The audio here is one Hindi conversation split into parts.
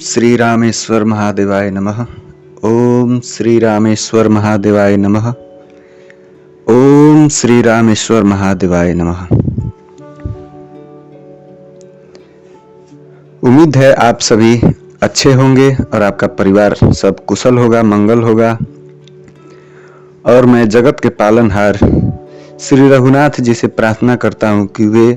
श्री रामेश्वर महादेवाय नमः। ओम श्री रामेश्वर महादेवाय नमः। ओम श्री रामेश्वर महादेवाय नमः। उम्मीद है आप सभी अच्छे होंगे और आपका परिवार सब कुशल होगा, मंगल होगा। और मैं जगत के पालनहार श्री रघुनाथ जी से प्रार्थना करता हूँ कि वे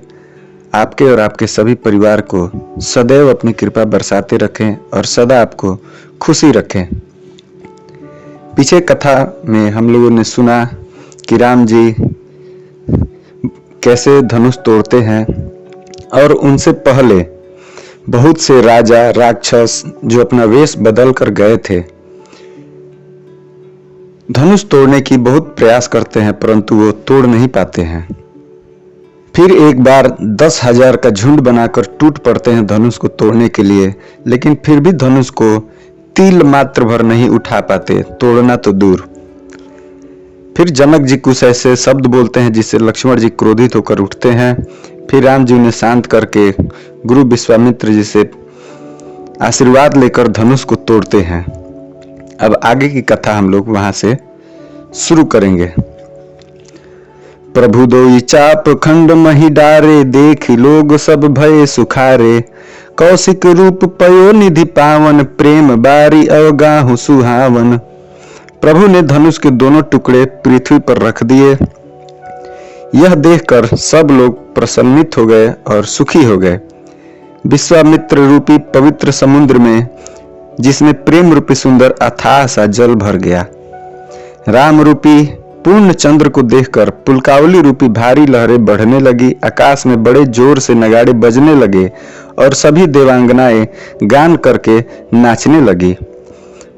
आपके और आपके सभी परिवार को सदैव अपनी कृपा बरसाते रखें और सदा आपको खुशी रखें। पीछे कथा में हम लोगों ने सुना कि राम जी कैसे धनुष तोड़ते हैं और उनसे पहले बहुत से राजा राक्षस जो अपना वेश बदल कर गए थे, धनुष तोड़ने की बहुत प्रयास करते हैं परंतु वो तोड़ नहीं पाते हैं। फिर एक बार 10,000 का झुंड बनाकर टूट पड़ते हैं धनुष को तोड़ने के लिए, लेकिन फिर भी धनुष को तिल मात्र भर नहीं उठा पाते, तोड़ना तो दूर। फिर जनक जी कुछ ऐसे शब्द बोलते हैं जिससे लक्ष्मण जी क्रोधित होकर उठते हैं। फिर राम जी उन्हें शांत करके गुरु विश्वामित्र जी से आशीर्वाद लेकर धनुष को तोड़ते हैं। अब आगे की कथा हम लोग वहां से शुरू करेंगे। प्रभु दोई चाप खंड मही डारे, देखी लोग सब भय सुखारे। कौशिक रूप पयो निधि पावन, प्रेम बारी अवगाहु सुहावन। प्रभु ने धनुष के दोनों टुकड़े पृथ्वी पर रख दिए। यह देखकर सब लोग प्रसन्नित हो गए और सुखी हो गए। विश्वामित्र रूपी पवित्र समुद्र में, जिसमें प्रेम रूपी सुंदर अथाह सा जल भर गया, राम रूपी पूर्ण चंद्र को देखकर पुलकावली रूपी भारी लहरें बढ़ने लगी। आकाश में बड़े जोर से नगाड़े बजने लगे और सभी देवांगनाएं गान करके नाचने लगी।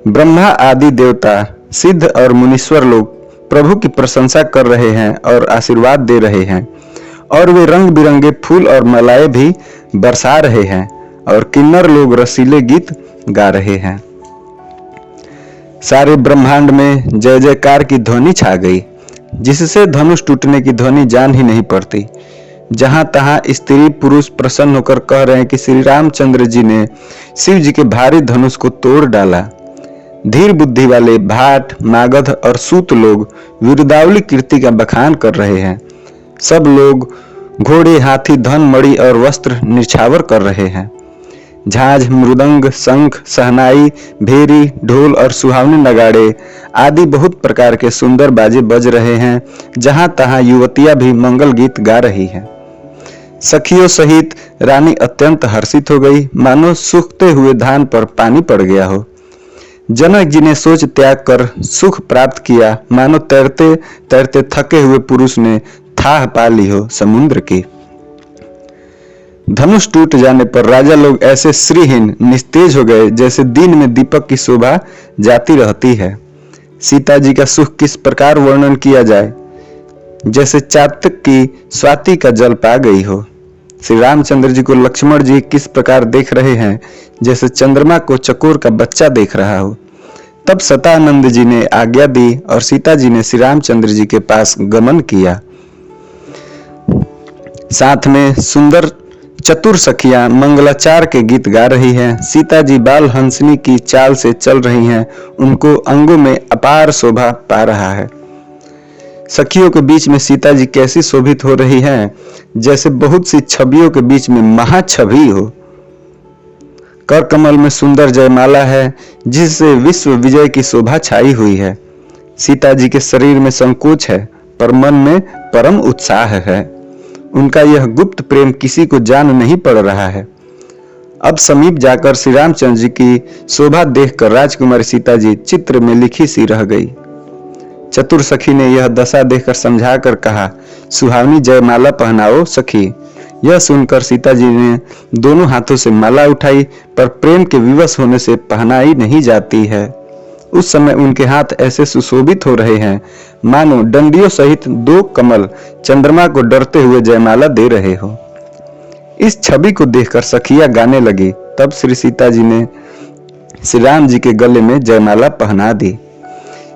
ब्रह्मा आदि देवता, सिद्ध और मुनीश्वर लोग प्रभु की प्रशंसा कर रहे हैं और आशीर्वाद दे रहे हैं, और वे रंग बिरंगे फूल और मालाएं भी बरसा रहे हैं, और किन्नर लोग रसीले गीत गा रहे हैं। सारे ब्रह्मांड में जय जयकार की ध्वनि छा गई, जिससे धनुष टूटने की ध्वनि जान ही नहीं पड़ती। जहां तहां स्त्री पुरुष प्रसन्न होकर कह रहे हैं कि श्री रामचंद्र जी ने शिव जी के भारी धनुष को तोड़ डाला। धीर बुद्धि वाले भाट, मागध और सूत लोग वीरदावली कीर्ति का बखान कर रहे हैं। सब लोग घोड़े, हाथी, धन, मणि और वस्त्र निछावर कर रहे हैं। झांझ, मृदंग, शंख, सहनाई, भेरी, ढोल और सुहावने नगाड़े आदि बहुत प्रकार के सुंदर बाजे बज रहे हैं। जहां तहां युवतियां भी मंगल गीत गा रही हैं। सखियों सहित रानी अत्यंत हर्षित हो गई, मानो सूखते हुए धान पर पानी पड़ गया हो। जनक जी ने सोच त्याग कर सुख प्राप्त किया, मानो तैरते तैरते थके हुए पुरुष ने थाह पा ली हो समुद्र की। धनुष टूट जाने पर राजा लोग ऐसे श्रीहीन निस्तेज हो गए जैसे दिन में दीपक की शोभा जाती रहती है। सीता जी का सुख किस प्रकार वर्णन किया जाए, जैसे चातक की स्वाति का जल पा गई हो। श्री रामचंद्र जी को लक्ष्मण जी किस प्रकार देख रहे हैं, जैसे चंद्रमा को चकोर का बच्चा देख रहा हो। तब सतानंद जी ने आज्ञा दी और सीता जी ने श्री रामचंद्र जी के पास गमन किया। साथ में सुंदर चतुर सखियां मंगलाचार के गीत गा रही हैं। सीता जी बाल हंसनी की चाल से चल रही हैं, उनको अंगों में अपार शोभा पा रहा है। सखियों के बीच में सीता जी कैसी शोभित हो रही हैं, जैसे बहुत सी छवियों के बीच में महाछवि हो। कर कमल में सुंदर जयमाला है, जिससे विश्व विजय की शोभा छाई हुई है। सीता जी के शरीर में संकोच है, पर मन में परम उत्साह है। उनका यह गुप्त प्रेम किसी को जान नहीं पड़ रहा है। अब समीप जाकर श्री रामचंद्र जी की शोभा देखकर राजकुमारी सीता जी चित्र में लिखी सी रह गई। चतुर सखी ने यह दशा देखकर समझाकर कहा, सुहावनी जयमाला पहनाओ सखी। यह सुनकर सीता जी ने दोनों हाथों से माला उठाई, पर प्रेम के विवश होने से पहनाई नहीं जाती है। उस समय उनके हाथ ऐसे सुशोभित हो रहे हैं, मानो डंडियों सहित 2 कमल चंद्रमा को डरते हुए जयमाला दे रहे हो। इस छवि को देखकर सखियां गाने लगी। तब श्री सीता जी ने श्री राम जी के गले में जयमाला पहना दी।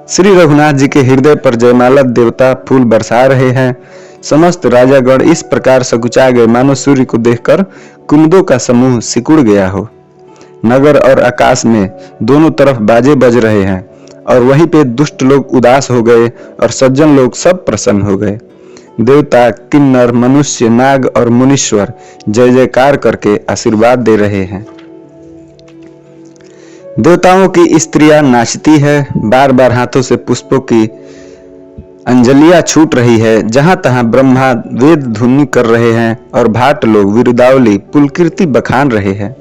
श्री रघुनाथ जी के हृदय पर जयमाला देवता फूल बरसा रहे हैं। समस्त राजागण इस प्रकार सकुचा गए, मानो सूर्य को देखकर कुमुदों का समूह सिकुड़ गया हो। नगर और आकाश में दोनों तरफ बाजे बज रहे हैं, और वहीं पे दुष्ट लोग उदास हो गए और सज्जन लोग सब प्रसन्न हो गए। देवता, किन्नर, मनुष्य, नाग और मुनीश्वर जय जयकार करके आशीर्वाद दे रहे हैं। देवताओं की स्त्रियां नाचती है, बार बार हाथों से पुष्पों की अंजलियां छूट रही है। जहां तहां ब्रह्मा वेद ध्वनि कर रहे हैं और भाट लोग विरुदावली पुलकीर्ति बखान रहे हैं।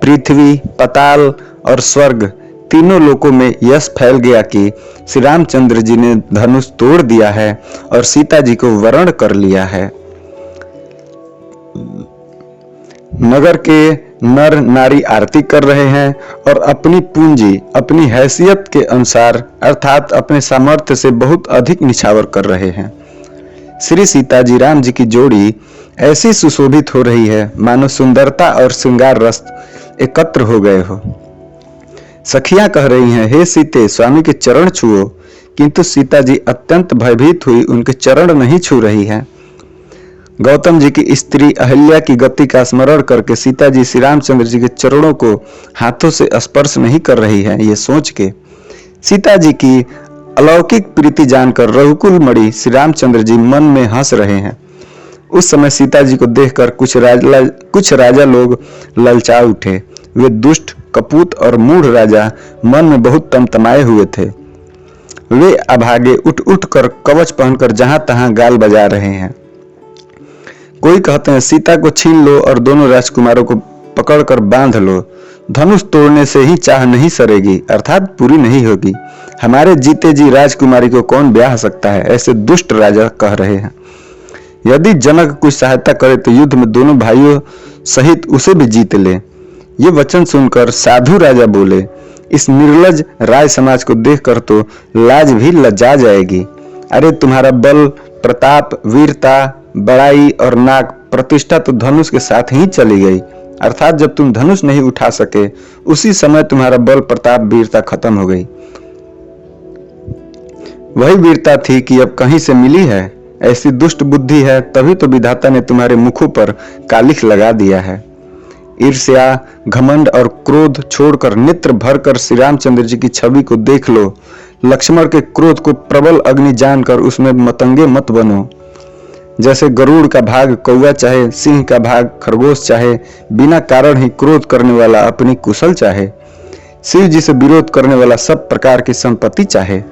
पृथ्वी, पताल और स्वर्ग तीनों लोकों में यश फैल गया कि श्री रामचंद्र जी ने धनुष तोड़ दिया है और सीता जी को वरण कर लिया है। नगर के नर नारी आरती कर रहे हैं और अपनी पूंजी अपनी हैसियत के अनुसार अर्थात अपने सामर्थ्य से बहुत अधिक निछावर कर रहे हैं। श्री सीता जी राम जी की जोड़ी ऐसी सुशोभित हो रही है मानो सुंदरता और श्रृंगार रस एकत्र हो गए हो। सखियां कह रही हैं, हे सीते स्वामी के चरण छुओ, किंतु सीता जी अत्यंत भयभीत हुई उनके चरण नहीं छू रही हैं। गौतम जी की स्त्री अहिल्या की गति का स्मरण करके सीता जी श्री रामचंद्र जी के चरणों को हाथों से स्पर्श नहीं कर रही है। ये सोच के सीता जी की अलौकिक प्रीति जानकर रघुकुल मणि श्री रामचंद्र जी मन में हंस रहे हैं। उस समय सीता जी को देखकर कुछ राजा लोग ललचा उठे। वे दुष्ट, कपूत और मूढ़ राजा मन में बहुत तमतमाए हुए थे। वे अभागे उठ उठ कर कवच पहनकर जहां तहां गाल बजा रहे हैं। कोई कहते हैं, सीता को छीन लो और दोनों राजकुमारों को पकड़कर बांध लो, धनुष तोड़ने से ही चाह नहीं सरेगी अर्थात पूरी नहीं होगी। हमारे जीते जी राजकुमारी को कौन ब्याह सकता है, ऐसे दुष्ट राजा कह रहे हैं। यदि जनक कुछ सहायता करे तो युद्ध में दोनों भाइयों सहित उसे भी जीत ले। ये वचन सुनकर साधु राजा बोले, इस निर्लज राय समाज को देखकर तो लाज भी लज्जा जाएगी। अरे तुम्हारा बल, प्रताप, वीरता, बड़ाई और नाक प्रतिष्ठा तो धनुष के साथ ही चली गई, अर्थात जब तुम धनुष नहीं उठा सके उसी समय तुम्हारा बल, प्रताप, वीरता खत्म हो गई। वही वीरता थी कि अब कहीं से मिली है। ऐसी दुष्ट बुद्धि है, तभी तो विधाता ने तुम्हारे मुखों पर कालिख लगा दिया है। ईर्ष्या, घमंड और क्रोध छोड़कर नेत्र भरकर श्री रामचंद्र जी की छवि को देख लो। लक्ष्मण के क्रोध को प्रबल अग्नि जानकर उसमें मतंगे मत बनो। जैसे गरुड़ का भाग कौवा चाहे, सिंह का भाग खरगोश चाहे, बिना कारण ही क्रोध करने वाला अपनी कुशल चाहे, शिव जी से विरोध करने वाला सब प्रकार की संपत्ति चाहे,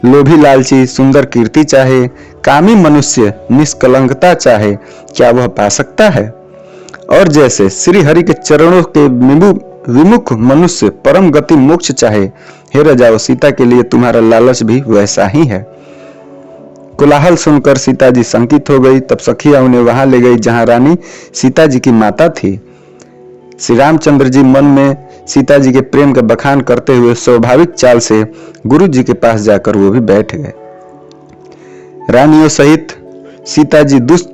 लोभी लालची सुंदर कीर्ति चाहे, कामी मनुष्य निष्कलंकता चाहे, क्या वह पा सकता है? और जैसे श्री हरि के चरणों के विमुख मनुष्य परम गति मोक्ष चाहे, हे राजाओं सीता के लिए तुम्हारा लालच भी वैसा ही है। कोलाहल सुनकर सीता जी शंकित हो गई। तब सखिया उन्हें वहां ले गई जहां रानी सीता जी की माता थी। श्री रामचंद्र जी मन में सीता जी के प्रेम का बखान करते हुए स्वाभाविक चाल से गुरु जी के पास जाकर वो भी बैठ गए। रानियों सहित सीता जी दुष्ट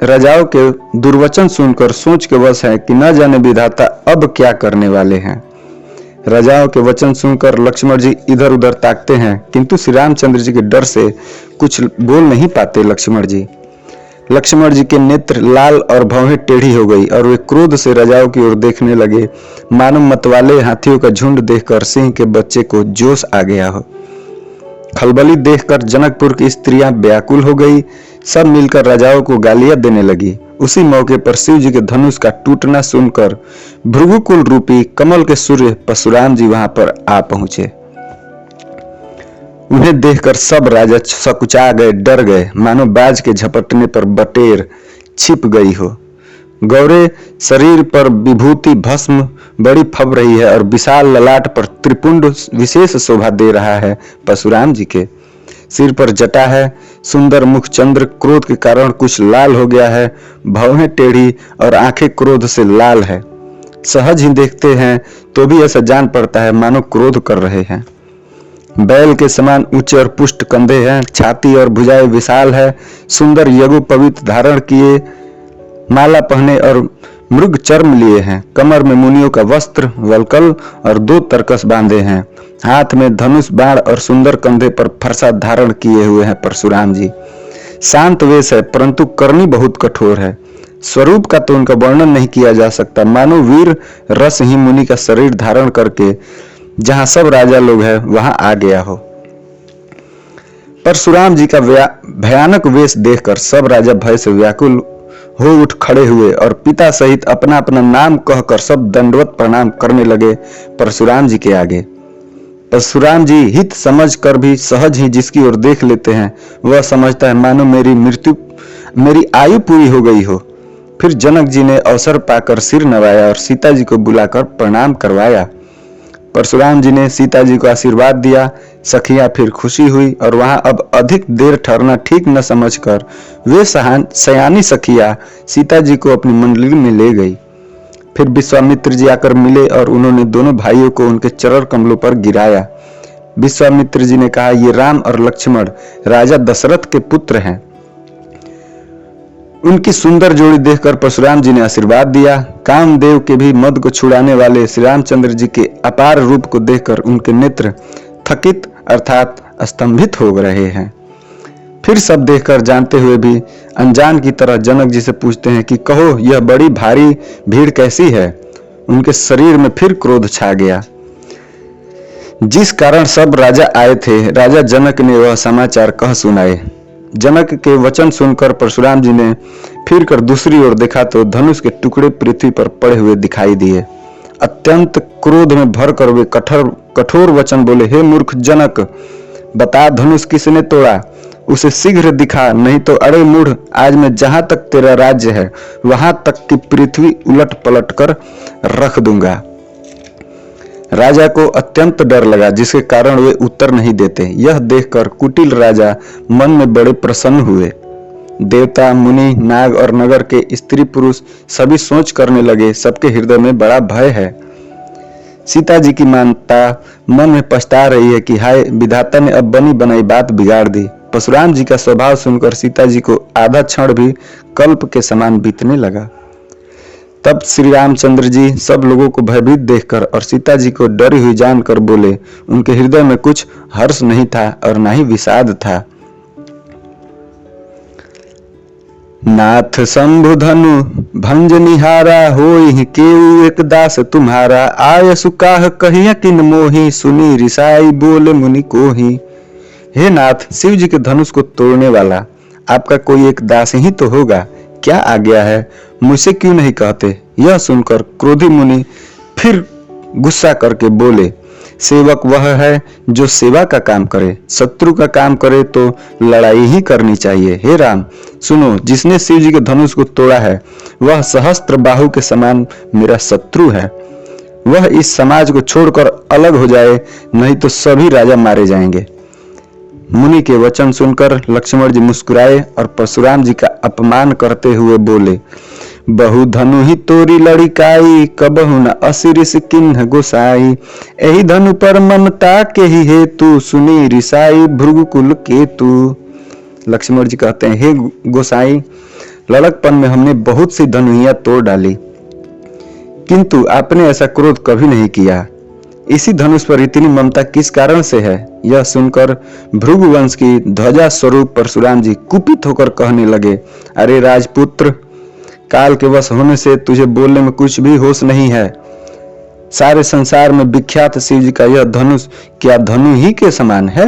राजाओं के दुर्वचन सुनकर सोच के वश है कि न जाने विधाता अब क्या करने वाले हैं। राजाओं के वचन सुनकर लक्ष्मण जी इधर उधर ताकते हैं, किंतु श्री रामचंद्र जी के डर से कुछ बोल नहीं पाते। लक्ष्मण जी के नेत्र लाल और भौहें टेढ़ी हो गई और वे क्रोध से राजाओं की ओर देखने लगे, मानो मतवाले हाथियों का झुंड देखकर सिंह के बच्चे को जोश आ गया हो। खलबली देखकर जनकपुर की स्त्रियां व्याकुल हो गई। सब मिलकर राजाओं को गालियां देने लगी। उसी मौके पर शिव जी के धनुष का टूटना सुनकर भृगुकुल रूपी कमल के सूर्य परशुराम जी वहां पर आ पहुंचे। उन्हें देखकर सब राजा सकुचा गए, डर गए, मानो बाज के झपटने पर बटेर छिप गई हो। गौरे शरीर पर विभूति भस्म बड़ी फब रही है और विशाल ललाट पर त्रिपुंड विशेष शोभा दे रहा है। परशुराम जी के सिर पर जटा है, सुंदर मुख चंद्र क्रोध के कारण कुछ लाल हो गया है, भौहें टेढ़ी और आंखें क्रोध से लाल है। सहज ही देखते हैं तो भी ऐसा जान पड़ता है मानो क्रोध कर रहे हैं। बैल के समान ऊंचे और पुष्ट कंधे हैं, छाती और भुजाएं विशाल है, सुंदर यगु पवित्र धारण किए, माला पहने और मृग चर्म लिए हैं। कमर में मुनियों का वस्त्र वलकल और 2 तरकस बांधे हैं। हाथ में धनुष बाण और सुंदर कंधे पर फरसा धारण किए हुए हैं परशुराम जी। शांत वेश है परंतु करनी बहुत कठोर है। स्वरूप का तो उनका वर्णन नहीं किया जा सकता, मानो वीर रस ही मुनि का शरीर धारण करके जहां सब राजा लोग हैं वहां आ गया हो। परशुराम जी का भयानक वेश देखकर सब राजा भय से व्याकुल हो उठ खड़े हुए और पिता सहित अपना अपना नाम कहकर सब दंडवत प्रणाम करने लगे परशुराम जी के आगे। परशुराम जी हित समझ कर भी सहज ही जिसकी ओर देख लेते हैं वह समझता है मानो मेरी आयु पूरी हो गई हो। फिर जनक जी ने अवसर पाकर सिर नवाया और सीता जी को बुलाकर प्रणाम करवाया। परशुराम जी ने सीता जी को आशीर्वाद दिया। सखियां फिर खुशी हुई और वहां अब अधिक देर ठहरना ठीक न समझकर वे सयानी सखियां सीता जी को अपनी मंडली में ले गई। फिर विश्वामित्र जी आकर मिले और उन्होंने दोनों भाइयों को उनके चरण कमलों पर गिराया। विश्वामित्र जी ने कहा, ये राम और लक्ष्मण राजा दशरथ के पुत्र हैं। उनकी सुंदर जोड़ी देखकर परशुराम जी ने आशीर्वाद दिया। कामदेव के भी मद को छुड़ाने वाले श्री रामचंद्र जी के अपार रूप को देखकर उनके नेत्र थकित अर्थात स्तंभित हो रहे हैं। फिर सब देखकर जानते हुए भी अनजान की तरह जनक जी से पूछते हैं कि कहो यह बड़ी भारी भीड़ कैसी है। उनके शरीर में फिर क्रोध छा गया। जिस कारण सब राजा आए थे राजा जनक ने वह समाचार कह सुनाए। जनक के वचन सुनकर परशुराम जी ने फिर कर दूसरी ओर देखा तो धनुष के टुकड़े पृथ्वी पर पड़े हुए दिखाई दिए। अत्यंत क्रोध में भरकर वे कठोर वचन बोले, हे मूर्ख जनक, बता धनुष किसने तोड़ा, उसे शीघ्र दिखा, नहीं तो अरे मूढ़, आज मैं जहां तक तेरा राज्य है वहां तक की पृथ्वी उलट पलट कर रख दूंगा। राजा को अत्यंत डर लगा जिसके कारण वे उत्तर नहीं देते। यह देखकर कुटिल राजा मन में बड़े प्रसन्न हुए। देवता, मुनि, नाग और नगर के स्त्री पुरुष सभी सोच करने लगे, सबके हृदय में बड़ा भय है। सीता जी की माता मन में पछता रही है कि हाय विधाता ने अब बनी बनाई बात बिगाड़ दी। परशुराम जी का स्वभाव सुनकर सीता जी को आधा क्षण भी कल्प के समान बीतने लगा। तब श्री रामचंद्र जी सब लोगों को भयभीत देखकर और सीता जी को डरी हुई जानकर बोले। उनके हृदय में कुछ हर्ष नहीं था और न ही विषाद था। नाथ शंभु धनु भंज निहारा, होई केऊ एक दास तुम्हारा, आय सुकाह कहिया किन मोही, सुनी रिसाई बोले मुनि कोही। हे नाथ, शिव जी के धनुष को तोड़ने वाला आपका कोई एक दास ही तो होगा, क्या आज्ञा है, मुझसे क्यों नहीं कहते। यह सुनकर क्रोधी मुनि फिर गुस्सा करके बोले, सेवक वह है जो सेवा का काम करे, शत्रु का काम करे तो लड़ाई ही करनी चाहिए। हे राम सुनो, जिसने शिव जी के धनुष को तोड़ा है वह सहस्त्र बाहु के समान मेरा शत्रु है। वह इस समाज को छोड़कर अलग हो जाए, नहीं तो सभी राजा मारे जाएंगे। मुनि के वचन सुनकर लक्ष्मण जी मुस्कुराए और परशुराम जी का अपमान करते हुए बोले, बहु धनु ही तोरी लड़िकाई, कबहु न असिरिस किन्ह गोसाई, एही धनु पर ममता के ही हेतु, सुनी रिसाई भृगुकुल केतु। लक्ष्मण जी कहते हैं, हे गोसाई, लड़कपन में हमने बहुत सी धनुइयां तोड़ डाली, किंतु आपने ऐसा क्रोध कभी नहीं किया। इसी धनुष पर इतनी ममता किस कारण से है। यह सुनकर भृगुवंश की ध्वजा स्वरूप परशुराम जी कुपित होकर कहने लगे, अरे राजपुत्र, काल के वश होने से तुझे बोलने में कुछ भी होश नहीं है। सारे संसार में विख्यात शिव जी का यह धनुष क्या धनु ही के समान है।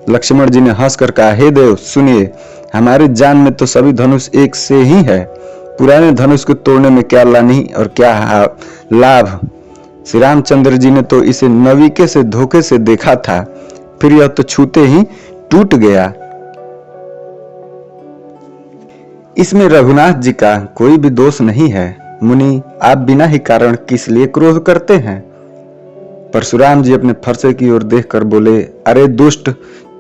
लक्ष्मण जी ने हंसकर कहा, हे देव सुनिए, हमारी जान में तो सभी धनुष एक से ही है। पुराने धनुष को तोड़ने में क्या लानी और क्या लाभ। श्री रामचंद्र जी ने तो इसे नवीके से धोखे से देखा था, फिर यह तो छूते ही टूट गया। इसमें रघुनाथ जी का कोई भी दोष नहीं है। मुनि, आप बिना ही कारण किस लिए क्रोध करते हैं। परशुराम जी अपने फरसे की ओर देखकर बोले, अरे दुष्ट,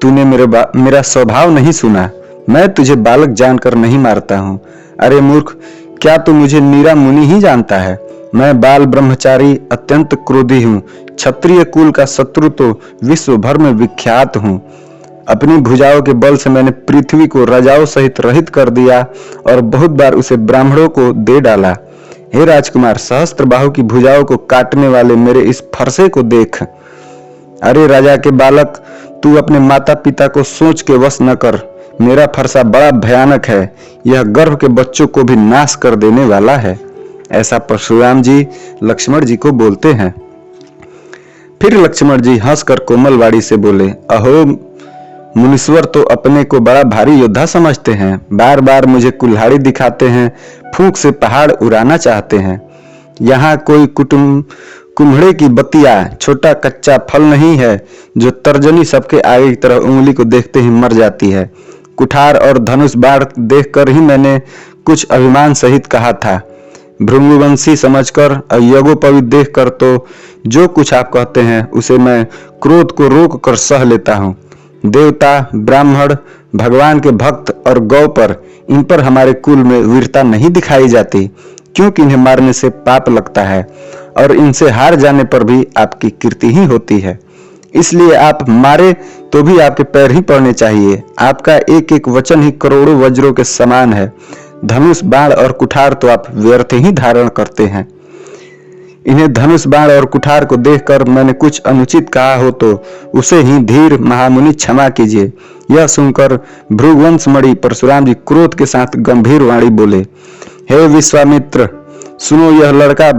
तूने मेरा स्वभाव नहीं सुना। मैं तुझे बालक जानकर नहीं मारता हूँ। अरे मूर्ख, क्या तू मुझे नीरा मुनि ही जानता है। मैं बाल ब्रह्मचारी अत्यंत क्रोधी हूँ। क्षत्रिय कुल का शत्रु तो विश्व भर में विख्यात हूँ। अपनी भुजाओं के बल से मैंने पृथ्वी को राजाओं सहित रहित कर दिया और बहुत बार उसे ब्राह्मणों को दे डाला। हे राजकुमार, सहस्त्र बाहु की भुजाओं को काटने वाले मेरे इस फरसे को देख। अरे राजा के बालक, तू अपने माता पिता को सोच के वश न कर। मेरा फरसा बड़ा भयानक है, यह गर्भ के बच्चों को भी नाश कर देने वाला है। ऐसा परशुराम जी लक्ष्मण जी को बोलते हैं। फिर लक्ष्मण जी हंसकर कोमलवाड़ी से बोले, अहो मुनीश्वर तो अपने को बड़ा भारी योद्धा समझते हैं, बार बार मुझे कुल्हाड़ी दिखाते हैं, फूंक से पहाड़ उड़ाना चाहते हैं। यहाँ कोई कुम्हड़े की बतिया छोटा कच्चा फल नहीं है जो तर्जनी सबके आगे की तरफ उंगली को देखते ही मर जाती है। कुठार और धनुष बाढ़ देखकर ही मैंने कुछ अभिमान सहित कहा था। भृंगुवंशी समझकर और यज्ञोपवीत देखकर तो जो कुछ आप कहते हैं उसे मैं क्रोध को रोक कर सह लेता हूँ। देवता, ब्राह्मण, भगवान के भक्त और गौ पर, इन पर हमारे कुल में वीरता नहीं दिखाई जाती, क्योंकि इन्हें मारने से पाप लगता है और इनसे हार जाने पर भी आपकी कीर्ति ही होती है। इसलिए आप मारे तो भी आपके पैर ही पड़ने चाहिए। आपका एक एक वचन ही करोड़ों वज्रों के समान है। धनुष, बाण और कुठार तो आप व्यर्थ ही धारण करते हैं। इन्हें धनुष, बाण और कुठार को देखकर मैंने कुछ अनुचित कहा हो तो उसे ही धीर महामुनि क्षमा कीजिए। यह सुनकर भृगुवंशमणि परशुराम जी क्रोध के साथ गंभीर वाणी बोले, हे विश्वामित्र, सुनो, यह लड़का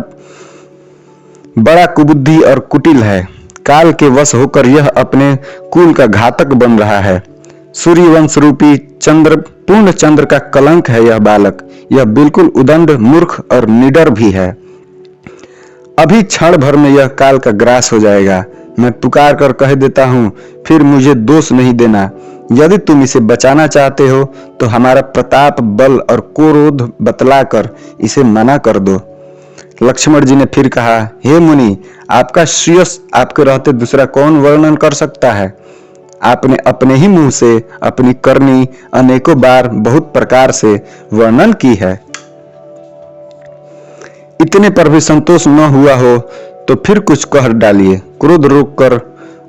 बड़ा कुबुद्धि और कुटिल है। काल के वश होकर यह अपने कुल का घातक बन रहा है। सूर्यवंश रूपी चंद्र, पूर्ण चंद्र का कलंक है यह बालक। यह बिल्कुल उदंड, मूर्ख और निडर भी है। अभी क्षण भर में यह काल का ग्रास हो जाएगा। मैं पुकार कर कह देता हूँ, फिर मुझे दोष नहीं देना। यदि तुम इसे बचाना चाहते हो तो हमारा प्रताप, बल और क्रोध बतलाकर इसे मना कर दो। लक्ष्मण जी ने फिर कहा, हे मुनि, आपका श्रेयस आपके रहते दूसरा कौन वर्णन कर सकता है। आपने अपने ही मुंह से अपनी करनी अनेकों बार बहुत प्रकार से वर्णन की है। इतने पर भी संतोष न हुआ हो तो फिर कुछ कह डालिए। क्रोध रोककर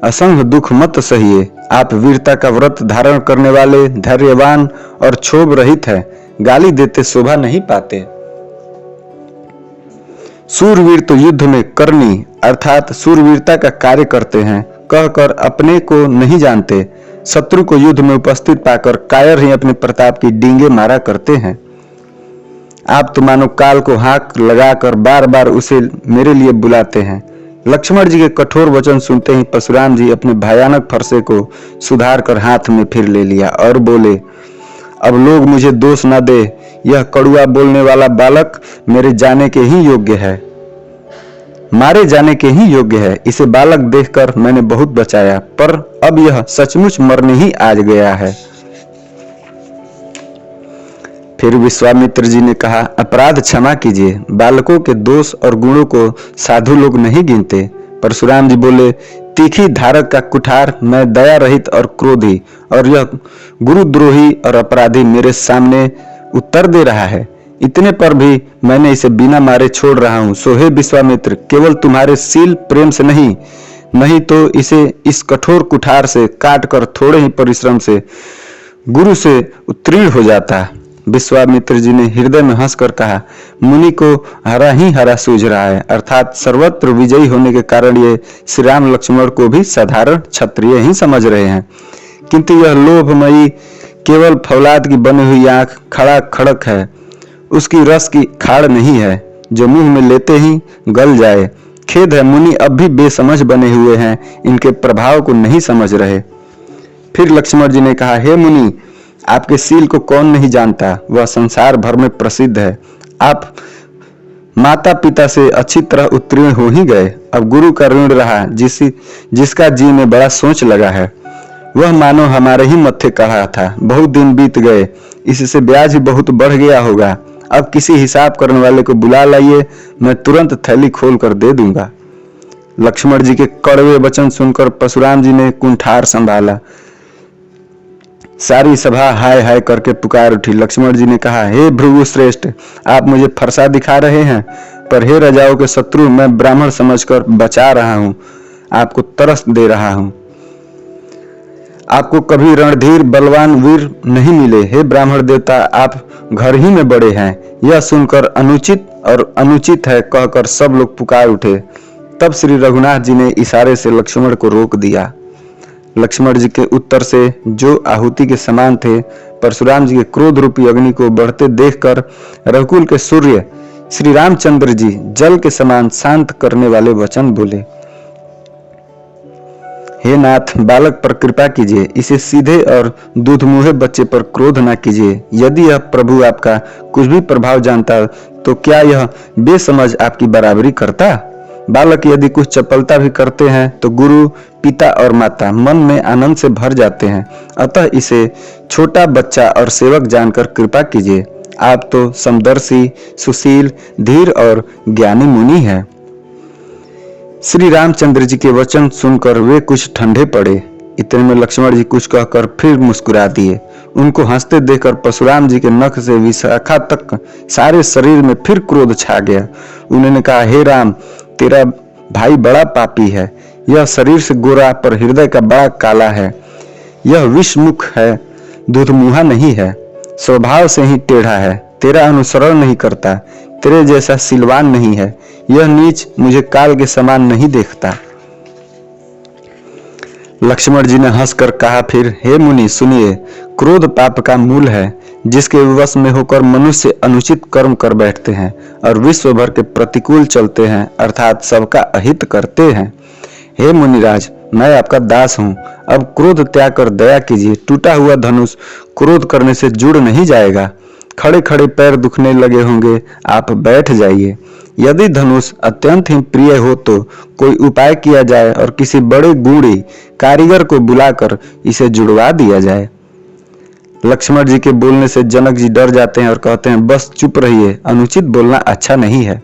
असंग दुख मत सहिए। आप वीरता का व्रत धारण करने वाले, धैर्यवान और क्षोभ रहित है। गाली देते शोभा नहीं पाते। सूरवीर तो युद्ध में करनी अर्थात सूरवीरता का कार्य करते हैं कहकर अपने को नहीं जानते। शत्रु को युद्ध में उपस्थित पाकर कायर ही अपने प्रताप की डींगे मारा करते हैं। आप तो मानो काल को हाथ लगाकर बार बार उसे मेरे लिए बुलाते हैं। लक्ष्मण जी के कठोर वचन सुनते ही परशुराम जी अपने भयानक फरसे को सुधार कर हाथ में फिर ले लिया और बोले, अब लोग मुझे दोष न दे। यह कड़ुआ बोलने वाला बालक मेरे जाने के ही योग्य है, मारे जाने के ही योग्य है। इसे बालक देखकर मैंने बहुत बचाया, पर अब यह सचमुच मरने ही आ गया है। फिर विश्वामित्र जी ने कहा, अपराध क्षमा कीजिए। बालकों के दोष और गुणों को साधु लोग नहीं गिनते। परशुराम जी बोले, तीखी धारक का कुठार, मैं दया रहित और क्रोधी, और यह गुरुद्रोही और अपराधी मेरे सामने उत्तर दे रहा है। इतने पर भी मैंने इसे बिना मारे छोड़ रहा हूँ। सो हे विश्वामित्र, केवल तुम्हारे शील प्रेम से नहीं तो इसे इस कठोर कुठार से काट कर थोड़े ही परिश्रम से गुरु से उत्तीर्ण हो जाता। विश्वामित्र जी ने हृदय में हंसकर कहा, मुनि को हरा ही हरा सूझ रहा है, अर्थात सर्वत्र विजयी होने के कारण ये श्री राम लक्ष्मण को भी साधारण क्षत्रिय ही समझ रहे हैं। किंतु यह लोभमयी केवल फौलाद की बनी हुई आंख खड़ा खड़क है, उसकी रस की खाड़ नहीं है जो मुंह में लेते ही गल जाए। खेद है, मुनि अब भी बेसमझ बने हुए हैं, इनके प्रभाव को नहीं समझ रहे। फिर लक्ष्मण जी ने कहा, हे मुनि, आपके शील को कौन नहीं जानता, वह संसार भर में प्रसिद्ध है। आप माता पिता से अच्छी तरह उत्तीर्ण हो ही गए। अब गुरु का ऋण रहा, जिसका जी में बड़ा सोच लगा है, वह मानो हमारे ही मत्थे कढ़ा था। बहुत दिन बीत गए, इससे ब्याज ही बहुत बढ़ गया होगा। अब किसी हिसाब करने वाले को बुला लाइए, मैं तुरंत थैली खोल कर दे दूंगा। लक्ष्मण जी के कड़वे वचन सुनकर परशुराम जी ने कुंठार संभाला। सारी सभा हाय हाय करके पुकार उठी। लक्ष्मण जी ने कहा, हे भृगु श्रेष्ठ, आप मुझे फरसा दिखा रहे हैं, पर हे राजाओं के शत्रु, मैं ब्राह्मण समझकर बचा रहा हूं, आपको तरस दे रहा हूं। आपको कभी रणधीर बलवान वीर नहीं मिले। हे ब्राह्मण देवता, आप घर ही में बड़े हैं। यह सुनकर अनुचित है कहकर सब लोग पुकार उठे। तब श्री रघुनाथ जी ने इशारे से लक्ष्मण को रोक दिया। लक्ष्मण जी के उत्तर से जो आहुति के समान थे, परशुराम जी के क्रोध रूपी अग्नि को बढ़ते देखकर रघुकुल के सूर्य श्री रामचंद्र जी जल के समान शांत करने वाले वचन बोले। हे नाथ, बालक पर कृपा कीजिए, इसे सीधे और दूधमुहे बच्चे पर क्रोध ना कीजिए। यदि यह प्रभु आपका कुछ भी प्रभाव जानता तो क्या यह बेसमझ आपकी बराबरी करता? बालक यदि कुछ चपलता भी करते हैं तो गुरु, पिता और माता मन में आनंद से भर जाते हैं। अतः इसे छोटा बच्चा और सेवक जानकर कृपा कीजिए। आप तो समदर्शी, सुशील, धीर और ज्ञानी मुनि हैं। श्री रामचंद्र जी के वचन सुनकर वे कुछ ठंडे पड़े। इतने में लक्ष्मण जी कुछ कहकर फिर मुस्कुरा दिए। उनको हंसते देखकर परशुराम जी के नख से विशाखा तक सारे शरीर में फिर क्रोध छा गया। उन्होंने कहा, हे राम, तेरा भाई बड़ा पापी है। यह शरीर से गोरा पर हृदय का बड़ा काला है। यह विषमुख है, दूधमुहा नहीं है, स्वभाव से ही टेढ़ा है, तेरा अनुसरण नहीं करता, तेरे जैसा सिलवान नहीं है। यह नीच मुझे काल के समान नहीं देखता। लक्ष्मण जी ने हंसकर कहा फिर, हे मुनि सुनिए, क्रोध पाप का मूल है, जिसके वश में होकर मनुष्य अनुचित कर्म कर बैठते हैं और विश्व भर के प्रतिकूल चलते हैं, अर्थात सबका अहित करते हैं। हे मुनिराज, मैं आपका दास हूँ। अब क्रोध त्याग कर दया कीजिए। टूटा हुआ धनुष क्रोध करने से जुड़ नहीं जाएगा। खड़े खड़े पैर दुखने लगे होंगे, आप बैठ जाइए। यदि धनुष अत्यंत ही प्रिय हो तो कोई उपाय किया जाए और किसी बड़े गुणी कारीगर को बुलाकर इसे जुड़वा दिया जाए। लक्ष्मण जी के बोलने से जनक जी डर जाते हैं और कहते हैं, बस चुप रहिए, अनुचित बोलना अच्छा नहीं है।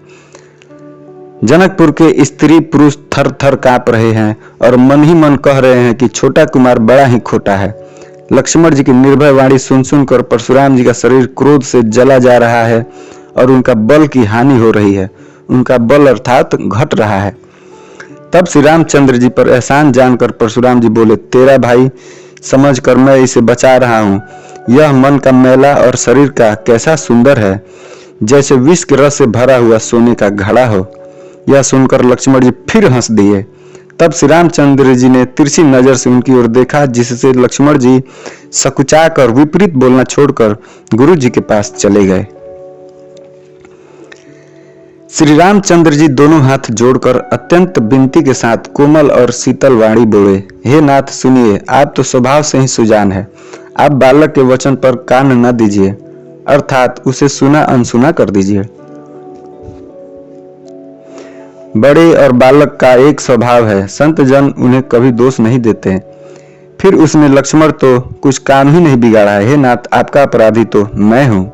जनकपुर के स्त्री पुरुष थर थर कांप रहे हैं और मन ही मन कह रहे हैं कि छोटा कुमार बड़ा ही खोटा है। लक्ष्मण जी की निर्भय वाणी सुन सुनकर परशुराम जी का शरीर क्रोध से जला जा रहा है और उनका बल की हानि हो रही है। उनका बल अर्थात घट रहा है। तब श्री रामचंद्र जी पर एहसान जानकर परशुराम जी बोले, तेरा भाई समझकर मैं इसे बचा रहा हूँ। यह मन का मैला और शरीर का कैसा सुंदर है, जैसे विष के रस से भरा हुआ सोने का घड़ा हो। यह सुनकर लक्ष्मण जी फिर हंस दिए। तब श्री रामचंद्र जी ने तिरछी नजर से उनकी ओर देखा, जिससे लक्ष्मण जी सकुचाकर विपरीत बोलना छोड़कर गुरु जी के पास चले गए। श्री रामचंद्र जी दोनों हाथ जोड़कर अत्यंत विनती के साथ कोमल और शीतल वाणी बोले, हे नाथ सुनिए, आप तो स्वभाव से ही सुजान है। आप बालक के वचन पर कान न दीजिए, अर्थात उसे सुना अनसुना कर दीजिए। बड़े और बालक का एक स्वभाव है, संत जन उन्हें कभी दोष नहीं देते। फिर उसने लक्ष्मण तो कुछ काम ही नहीं बिगाड़ा है। हे नाथ, आपका अपराधी तो मैं हूँ।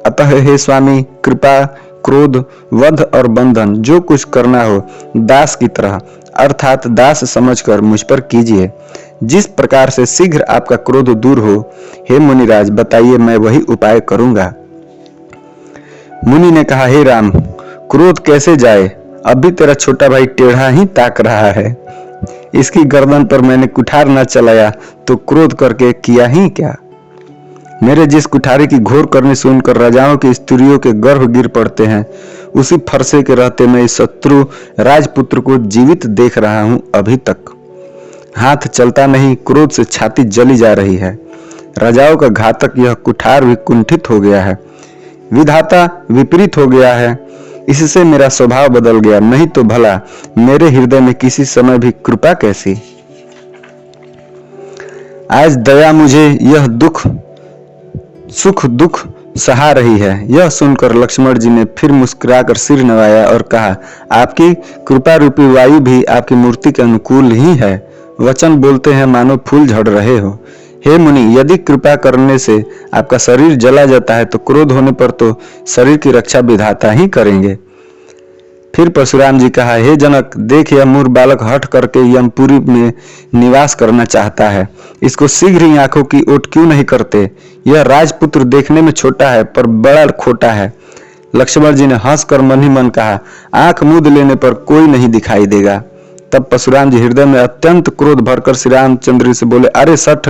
अतः हे स्वामी, कृपा, क्रोध, वध और बंधन जो कुछ करना हो दास की तरह अर्थात दास समझकर मुझ पर कीजिए। जिस प्रकार से शीघ्र आपका क्रोध दूर हो, हे मुनिराज बताइए, मैं वही उपाय करूंगा। मुनि ने कहा, हे राम, क्रोध कैसे जाए? अभी तेरा छोटा भाई टेढ़ा ही ताक रहा है। इसकी गर्दन पर मैंने कुठार न चलाया तो क्रोध करके किया ही क्या? मेरे जिस कुठारे की घोर करने सुनकर राजाओं की स्त्रियों के गर्भ गिर पड़ते हैं, उसी फरसे के रहते मैं इस शत्रु राजपुत्र को जीवित देख रहा हूं। अभी तक हाथ चलता नहीं, क्रोध से छाती जली जा रही है। राजाओं का घातक यह कुठार भी कुंठित हो गया है, विधाता विपरीत हो गया है। इससे मेरा स्वभाव बदल गया, नहीं तो भला मेरे हृदय में किसी समय भी कृपा कैसी? आज दया मुझे यह सुख दुख सहा रही है। यह सुनकर लक्ष्मण जी ने फिर मुस्कुराकर सिर नवाया और कहा, आपकी कृपा रूपी वायु भी आपकी मूर्ति के अनुकूल ही है। वचन बोलते हैं मानो फूल झड़ रहे हो। हे मुनि, यदि कृपा करने से आपका शरीर जला जाता है तो क्रोध होने पर तो शरीर की रक्षा विधाता ही करेंगे। फिर परशुराम जी कहा, हे जनक, देख यह मूर्ख बालक हठ करके यमपुरी में निवास करना चाहता है। इसको शीघ्र ही आंखों की ओट क्यों नहीं करते? यह राजपुत्र देखने में छोटा है पर बड़ा खोटा है। लक्ष्मण जी ने हंसकर मन ही मन कहा, आंख मूंद लेने पर कोई नहीं दिखाई देगा। तब परशुराम जी हृदय में अत्यंत क्रोध भरकर श्री रामचंद्र से बोले, अरे सठ,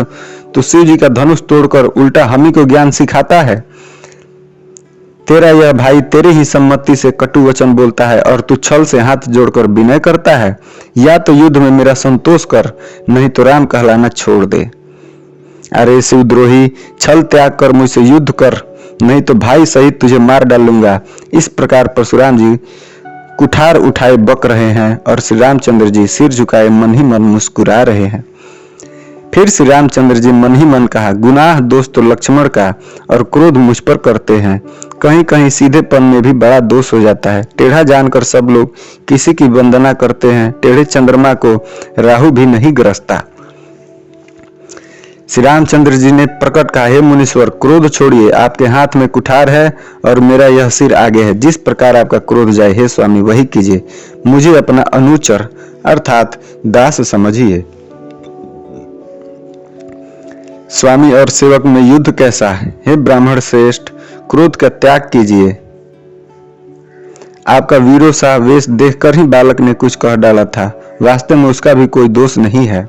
तू शिव जी का धनुष तोड़कर उल्टा हमी को ज्ञान सिखाता है। तेरा यह भाई तेरी ही सम्मति से कटु वचन बोलता है और तू छल से हाथ जोड़कर विनय करता है। या तो युद्ध में मेरा संतोष कर, नहीं तो राम कहलाना छोड़ दे। अरे शिवद्रोही, छल त्याग कर मुझसे युद्ध कर, नहीं तो भाई सहित तुझे मार डालूंगा। इस प्रकार परशुराम जी कुठार उठाए बक रहे हैं और श्री रामचंद्र जी सिर झुकाए मन ही मन मुस्कुरा रहे हैं। फिर श्री रामचंद्र जी मन ही मन कहा, गुनाह दोष तो लक्ष्मण का और क्रोध मुझ पर करते हैं। कहीं कहीं सीधेपन में भी बड़ा दोष हो जाता है। टेढ़ा जानकर सब लोग किसी की वंदना करते हैं, टेढ़े चंद्रमा को राहु भी नहीं ग्रसता। श्री रामचंद्र जी ने प्रकट कहा, हे मुनीश्वर, क्रोध छोड़िए, आपके हाथ में कुठार है और मेरा यह सिर आगे है। जिस प्रकार आपका क्रोध जाए हे स्वामी वही कीजिए। मुझे अपना अनुचर अर्थात दास समझिए। स्वामी और सेवक में युद्ध कैसा है? हे ब्राह्मण श्रेष्ठ, क्रोध का त्याग कीजिए। आपका वीरों सा वेश देखकर ही बालक ने कुछ कह डाला था। वास्तव में उसका भी कोई दोष नहीं है।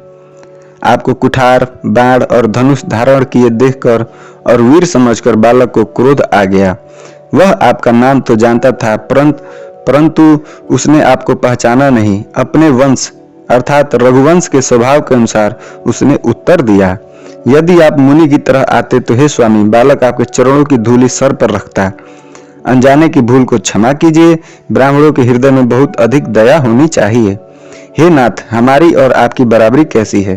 आपको कुठार, बाण और धनुष धारण किए देखकर और वीर समझकर बालक को क्रोध आ गया। वह आपका नाम तो जानता था, परंतु उसने आपको पहचाना नहीं। अपने वंश अर्थात रघुवंश के स्वभाव के अनुसार उसने उत्तर दिया, यदि आप मुनि की तरह आते तो हे स्वामी, बालक आपके चरणों की धूलि सर पर रखता। अनजाने की भूल को क्षमा कीजिए। ब्राह्मणों के हृदय में बहुत अधिक दया होनी चाहिए। हे नाथ, हमारी और आपकी बराबरी कैसी है?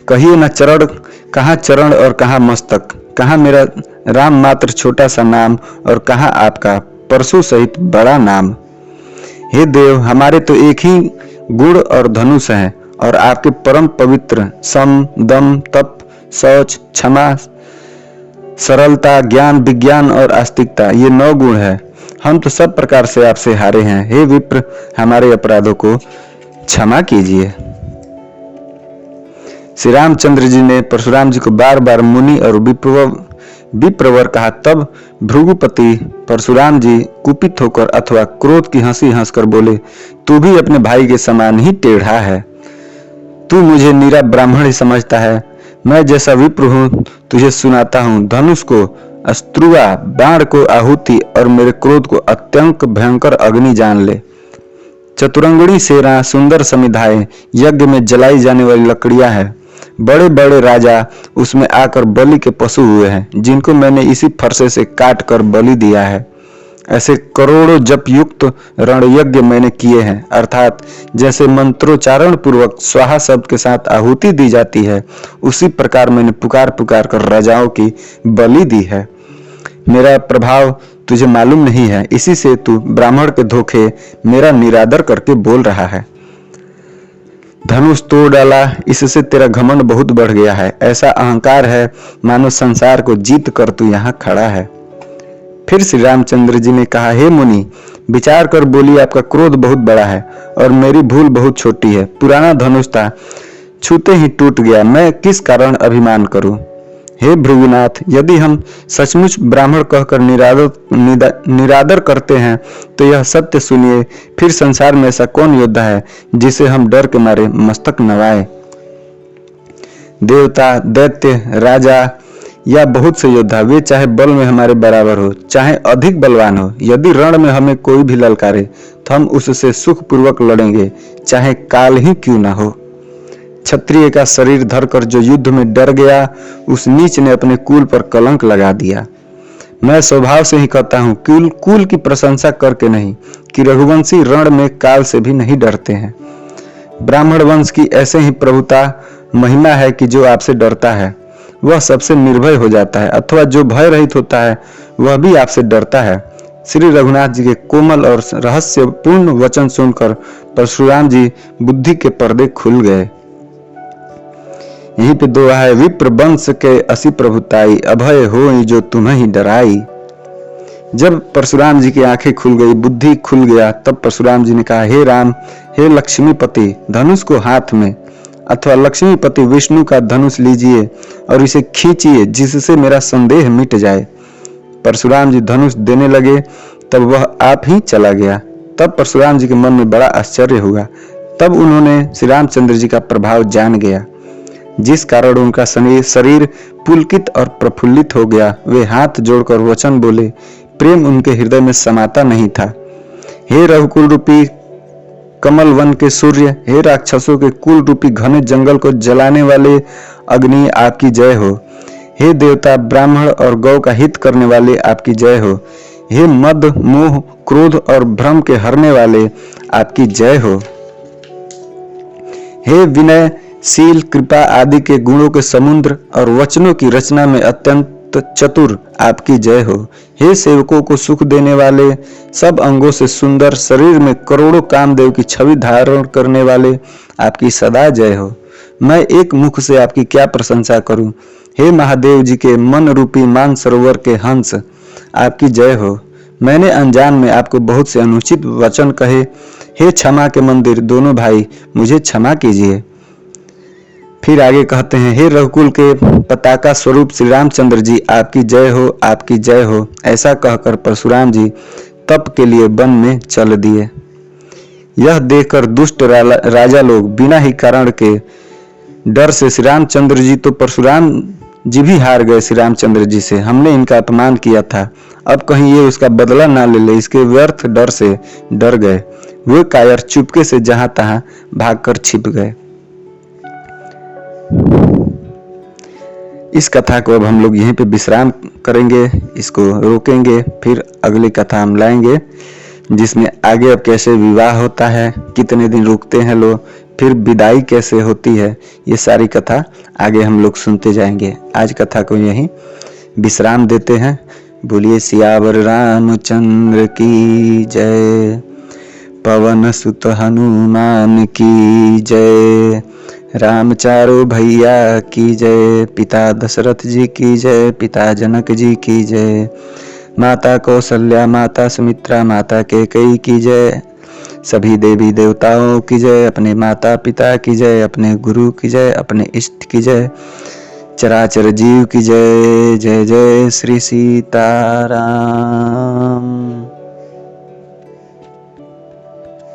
कहिए न चरण, कहाँ चरण और कहाँ मस्तक, कहाँ मेरा राम मात्र छोटा सा नाम और कहाँ आपका परशु सहित बड़ा नाम। हे देव, हमारे तो एक ही गुण और धनुष है और आपके परम पवित्र सम, दम, तप, शौच, क्षमा, सरलता, ज्ञान, विज्ञान और आस्तिकता, ये 9 गुण है। हम तो सब प्रकार से आपसे हारे हैं। हे विप्र, हमारे अपराधों को क्षमा कीजिए। श्री रामचंद्र जी ने परशुराम जी को बार बार मुनि और विप्रवर कहा। तब भृगुपति परशुराम जी कुपित होकर अथवा क्रोध की हंसी हंसकर बोले, तू भी अपने भाई के समान ही टेढ़ा है। तू मुझे नीरा ब्राह्मण ही समझता है। मैं जैसा विप्र हूँ तुझे सुनाता हूँ। धनुष को अस्त्रुआ, बाण को आहुति और मेरे क्रोध को अत्यंत भयंकर अग्नि जान ले। चतुरंगणी सेना, सुंदर समिधाएं, यज्ञ में जलाई जाने वाली लकड़ियां हैं। बड़े बड़े राजा उसमें आकर बलि के पशु हुए हैं, जिनको मैंने इसी फरसे से काट कर बलि दिया है। ऐसे करोड़ों जप युक्त रण यज्ञ मैंने किए हैं, अर्थात जैसे मंत्रोच्चारण पूर्वक स्वाहा शब्द के साथ आहुति दी जाती है, उसी प्रकार मैंने पुकार पुकार कर राजाओं की बलि दी है। मेरा प्रभाव तुझे मालूम नहीं है, इसी से तू ब्राह्मण के धोखे मेरा निरादर करके बोल रहा है। धनुष तोड़ डाला, इससे तेरा घमंड बहुत बढ़ गया है। ऐसा अहंकार है मानो संसार को जीत कर तू यहाँ खड़ा है। फिर श्री रामचंद्र जी ने कहा, हे मुनि, विचार कर बोलिए, आपका क्रोध बहुत बड़ा है और मेरी भूल बहुत छोटी है। पुराना धनुष था, छूते ही टूट गया, मैं किस कारण अभिमान करूं? हे भृगुनाथ, यदि हम सचमुच ब्राह्मण कहकर निरादर करते हैं तो यह सत्य सुनिए, फिर संसार में ऐसा कौन योद्धा है जिसे हम डर के मारे मस्तक नवाए? देवता, दैत्य, राजा या बहुत से योद्धा, वे चाहे बल में हमारे बराबर हो, चाहे अधिक बलवान हो, यदि रण में हमें कोई भी ललकारे तो हम उससे सुख पूर्वक लड़ेंगे, चाहे काल ही क्यों ना हो। क्षत्रिय का शरीर धरकर जो युद्ध में डर गया, उस नीच ने अपने कुल पर कलंक लगा दिया। मैं स्वभाव से ही कहता हूँ, कुल की प्रशंसा करके नहीं, कि रघुवंशी रण में काल से भी नहीं डरते हैं। ब्राह्मण वंश की ऐसे ही प्रभुता महिमा है कि जो आपसे डरता है वह सबसे निर्भय हो जाता है, अथवा जो भय रहित होता है वह भी आपसे डरता है। श्री रघुनाथ जी के कोमल और रहस्यपूर्ण वचन सुनकर परशुराम जी बुद्धि के पर्दे खुल गए। यहीं पे दोहा है, विप्र वंश के असी प्रभुताई, अभय हो जो तुम्हें ही डराई। जब परशुराम जी की आंखें खुल गई, बुद्धि खुल गया, तब परशुराम जी ने कहा, हे राम, हे लक्ष्मीपति, धनुष को हाथ में अथवा लक्ष्मीपति विष्णु का धनुष लीजिए और इसे खींचिए, जिससे मेरा संदेह मिट जाए। परशुराम जी धनुष देने लगे, तब वह आप ही चला गया। तब परशुराम जी के मन में बड़ा आश्चर्य हुआ। तब उन्होंने श्री रामचंद्र जी का प्रभाव जान गया। जिस कारण उनका शरीर पुलकित और प्रफुल्लित हो गया। वे हाथ जोड़कर वचन बोले, प्रेम उनके हृदय में समाता नहीं था। हे रघुकुल रूपी कमल वन के सूर्य, हे राक्षसों के कुल रूपी घने जंगल को जलाने वाले अग्नि, आपकी जय हो। हे देवता, ब्राह्मण और गौ का हित करने वाले, आपकी जय हो। हे मद, मोह, क्रोध और भ्रम के हरने वाले, आपकी जय हो। हे विनय, शील, कृपा आदि के गुणों के समुद्र और वचनों की रचना में अत्यंत चतुर, आपकी जय हो। हे सेवकों को सुख देने वाले, सब अंगों से सुंदर, शरीर में करोड़ों कामदेव की छवि धारण करने वाले, आपकी सदा जय हो। मैं एक मुख से आपकी क्या प्रशंसा करूं। हे महादेव जी के मन रूपी मान सरोवर के हंस, आपकी जय हो। मैंने अनजान में आपको बहुत से अनुचित वचन कहे। हे क्षमा के मंदिर दोनों भाई, मुझे क्षमा कीजिए। फिर आगे कहते हैं, हे रघुकुल के पताका स्वरूप श्री रामचंद्र जी, आपकी जय हो, आपकी जय हो। ऐसा कहकर परशुराम जी तप के लिए वन में चल दिए। यह देखकर दुष्ट राजा लोग बिना ही कारण के डर से श्री रामचंद्र जी, तो परशुराम जी भी हार गए श्री रामचंद्र जी से। हमने इनका अपमान किया था, अब कहीं ये उसका बदला ना ले ले, इसके व्यर्थ डर से डर गए। वे कायर चुपके से जहां तहां भागकर छिप गए। इस कथा को अब हम लोग यहीं पे विश्राम करेंगे, इसको रोकेंगे, फिर अगली कथा हम लाएंगे जिसमें आगे अब कैसे विवाह होता है, कितने दिन रुकते हैं लोग, फिर विदाई कैसे होती है, ये सारी कथा आगे हम लोग सुनते जाएंगे। आज कथा को यहीं विश्राम देते हैं। बोलिए सियावर रामचंद्र की जय, पवन सुत हनुमान की जय, राम चारो भैया की जय, पिता दशरथ जी की जय, पिता जनक जी की जय, माता कौशल्या, माता सुमित्रा, माता कैकेयी की जय, सभी देवी देवताओं की जय, अपने माता पिता की जय, अपने गुरु की जय, अपने इष्ट की जय, चराचर जीव की जय। जय जय श्री सीताराम।